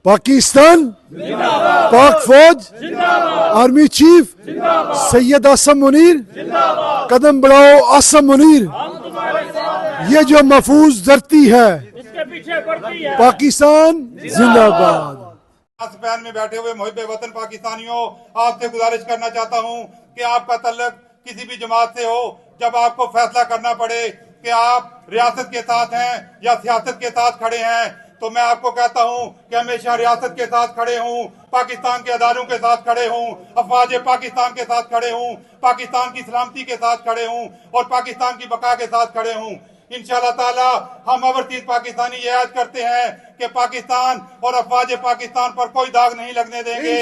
پاکستان پاک فوج army chief سید آسم منیر قدم بڑھاؤ آسم منیر یہ جو محفوظ دھرتی ہے پاکستان زندہ باد۔ اسپین میں بیٹھے ہوئے محب وطن پاکستانیوں، آپ سے گزارش کرنا چاہتا ہوں کہ آپ کا تعلق کسی بھی جماعت سے ہو، جب آپ کو فیصلہ کرنا پڑے کہ آپ ریاست کے ساتھ ہیں یا سیاست کے ساتھ کھڑے ہیں، تو میں آپ کو کہتا ہوں کہ ہمیشہ ریاست کے ساتھ کھڑے ہوں، پاکستان کے اداروں کے ساتھ کھڑے ہوں، افواج پاکستان کے ساتھ کھڑے ہوں، پاکستان کی سلامتی کے ساتھ کھڑے ہوں اور پاکستان کی بقا کے ساتھ کھڑے ہوں۔ انشاءاللہ تعالی ہم اوورسیز پاکستانی یہ عہد کرتے ہیں کہ پاکستان اور افواج پاکستان پر کوئی داغ نہیں لگنے دیں گے۔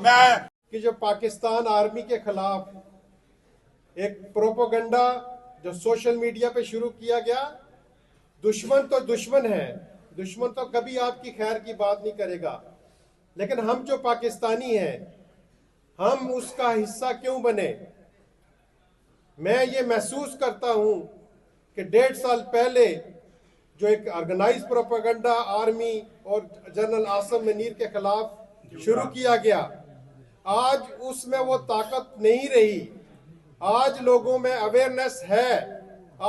میں کہ جو پاکستان آرمی کے خلاف ایک پروپیگنڈا جو سوشل میڈیا پہ شروع کیا گیا، دشمن تو دشمن ہے، دشمن تو کبھی آپ کی خیر کی بات نہیں کرے گا، لیکن ہم جو پاکستانی ہیں ہم اس کا حصہ کیوں بنے؟ میں یہ محسوس کرتا ہوں کہ 1.5 سال پہلے جو ایک آرگنائز پروپیگنڈا آرمی اور جنرل آسم منیر کے خلاف شروع کیا گیا، آج اس میں وہ طاقت نہیں رہی۔ آج لوگوں میں اویئرنیس ہے،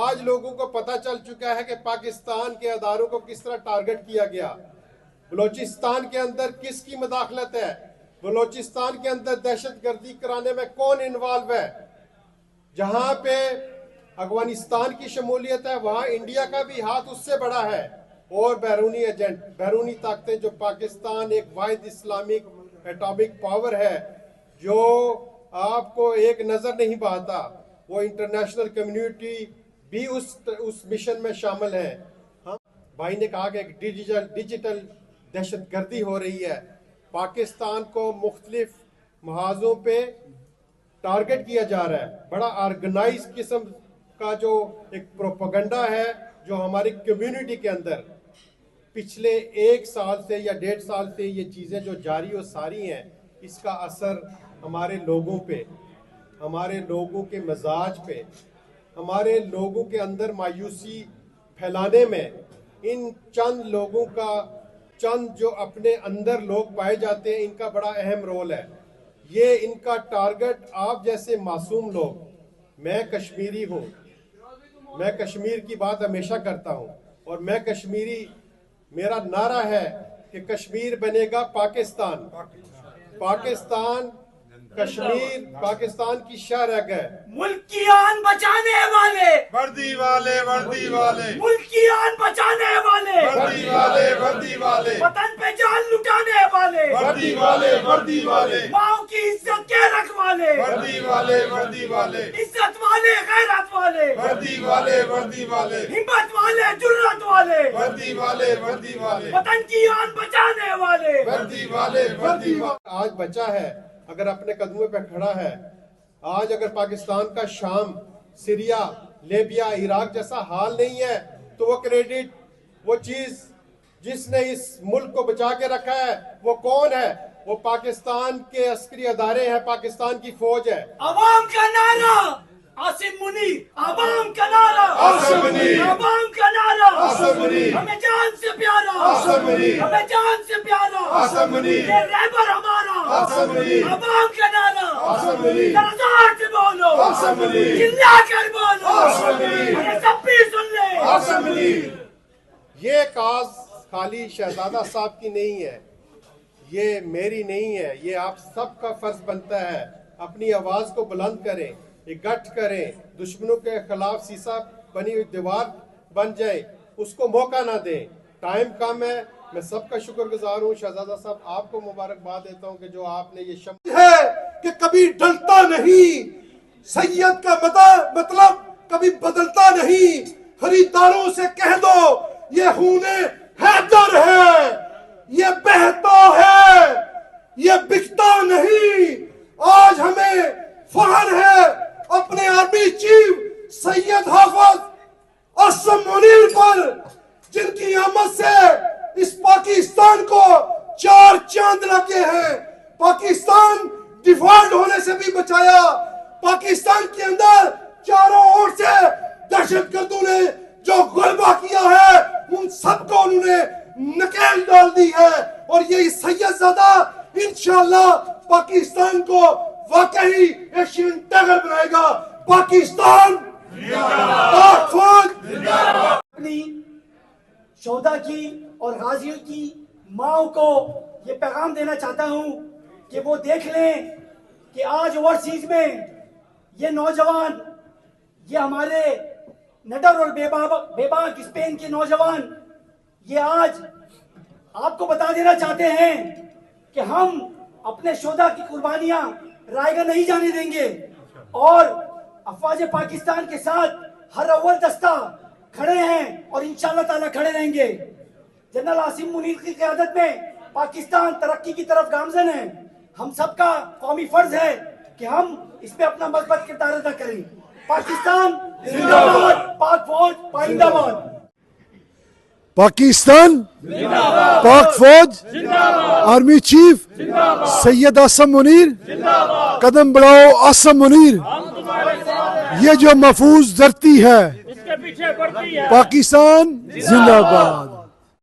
آج لوگوں کو پتہ چل چکا ہے کہ پاکستان کے اداروں کو کس طرح ٹارگٹ کیا گیا، بلوچستان کے اندر کس کی مداخلت ہے، بلوچستان کے اندر دہشت گردی کرانے میں کون انوالو ہے۔ جہاں پہ افغانستان کی شمولیت ہے وہاں انڈیا کا بھی ہاتھ اس سے بڑا ہے، اور بیرونی ایجنٹ، بیرونی طاقتیں، جو پاکستان ایک واحد اسلامک ایٹامک پاور ہے جو آپ کو ایک نظر نہیں بہاتا، وہ انٹرنیشنل کمیونٹی بھی اس مشن میں شامل ہے۔ بھائی نے کہا کہ ایک ڈیجیٹل دہشت گردی ہو رہی ہے، پاکستان کو مختلف محاذوں پہ ٹارگٹ کیا جا رہا ہے، بڑا آرگنائز قسم کا جو ایک پروپیگنڈا ہے جو ہماری کمیونٹی کے اندر پچھلے 1 سال سے یا 1.5 سال سے یہ چیزیں جو جاری و ساری ہیں، اس کا اثر ہمارے لوگوں پہ، ہمارے لوگوں کے مزاج پہ، ہمارے لوگوں کے اندر مایوسی پھیلانے میں ان چند لوگوں کا، چند جو اپنے اندر لوگ پائے جاتے ہیں، ان کا بڑا اہم رول ہے۔ یہ ان کا ٹارگٹ آپ جیسے معصوم لوگ، میں کشمیری ہوں، میں کشمیر کی بات ہمیشہ کرتا ہوں، اور میں کشمیری، میرا نعرہ ہے کہ کشمیر بنے گا پاکستان، پاکستان کشمیر پاکستان کی شہرگ ہے۔ ملک کی آن بچانے والے، وردی والے، وردی والے، ملک کی آن بچانے والے، وردی والے، وردی والے، وطن پہ جان لٹانے والے، وردی والے، وردی والے، ماؤں کی عزت کے رکھوالے، وردی والے، وردی والے، عزت والے، غیرت والے، وردی والے، وردی والے، ہمت والے، جرت والے، وردی والے، وردی والے، وطن کی آن بچانے والے، وردی والے، وردی والے۔ آج بچا ہے، اگر اپنے قدموں پہ کھڑا ہے، آج اگر پاکستان کا شام، سیریا، لیبیا، عراق جیسا حال نہیں ہے تو وہ کریڈٹ، وہ چیز جس نے اس ملک کو بچا کے رکھا ہے وہ کون ہے؟ وہ پاکستان کے عسکری ادارے ہیں، پاکستان کی فوج ہے۔ عوام کا نعرہ آصم منیر، عوام کا نعرہ آصم منیر، عوام کا نعرہ آصم منیر، ہمیں جان سے پیارا آصم منیر، ہمیں جان سے پیارا آصم منیر، یہ رہبر ہمارا آصم منیر، عوام کا نعرہ آصم منیر، ذرا زور سے بولو، آصم منیر، چلا کر بولو، آصم منیر، ہمیں سب بھی سن لے۔ آصم منیر۔ یہ کاز خالی شہزادہ صاحب کی نہیں ہے، یہ میری نہیں ہے، یہ آپ سب کا فرض بنتا ہے۔ اپنی آواز کو بلند کریں، اکٹھ کریں، دشمنوں کے خلاف سیسا بنی ہوئی دیوار بن جائے، اس کو موقع نہ دیں۔ ٹائم کم ہے، میں سب کا شکر گزار ہوں۔ شہزادہ صاحب آپ کو مبارکباد دیتا ہوں کہ جو آپ نے یہ شمع ہے کہ کبھی ڈلتا نہیں، سید کا مطلب کبھی بدلتا نہیں۔ خریداروں سے کہہ دو یہ خون حیدر ہے، یہ بہتا ہے، یہ بکتا نہیں۔ آج ہمیں فخر ہے اپنے آرمی چیف سید حافظ آصم منیر پر، جن کی آمد سے اس پاکستان کو 4 چاند لگے ہیں۔ پاکستان ڈیفالٹ ہونے سے بھی بچایا، پاکستان کے اندر چاروں اور سے دہشت گردوں نے جو غلبہ کیا ہے ان سب کو انہوں نے نکیل ڈال دی ہے، اور یہی سید زادہ انشاءاللہ پاکستان کو واقعی ایشین ٹائگر بنائے گا. پاکستان پاک فوج اپنی شہداء کی اور غازیوں کی ماں کو یہ پیغام دینا چاہتا ہوں کہ وہ دیکھ لیں کہ آج اوورسیز میں یہ نوجوان، یہ ہمارے نڈر اور بے باک اسپین کے نوجوان، یہ آج آپ کو بتا دینا چاہتے ہیں کہ ہم اپنے شہداء کی قربانیاں رائے گاہ نہیں جانے دیں گے، اور افواج پاکستان کے ساتھ ہر اول دستہ کھڑے ہیں اور انشاءاللہ تعالیٰ کھڑے رہیں گے. جنرل عاصم منیر کی قیادت میں پاکستان ترقی کی طرف گامزن ہے. ہم سب کا قومی فرض ہے کہ ہم اس میں اپنا مثبت کردار ادا کریں. پاکستان زندہ باد، پاک فوج پائندہ باد. پاکستان پاک فوج آرمی چیف سید آسم منیر قدم بڑھاؤ آسم منیر. یہ جو محفوظ دھرتی ہے پاکستان زندہ باد.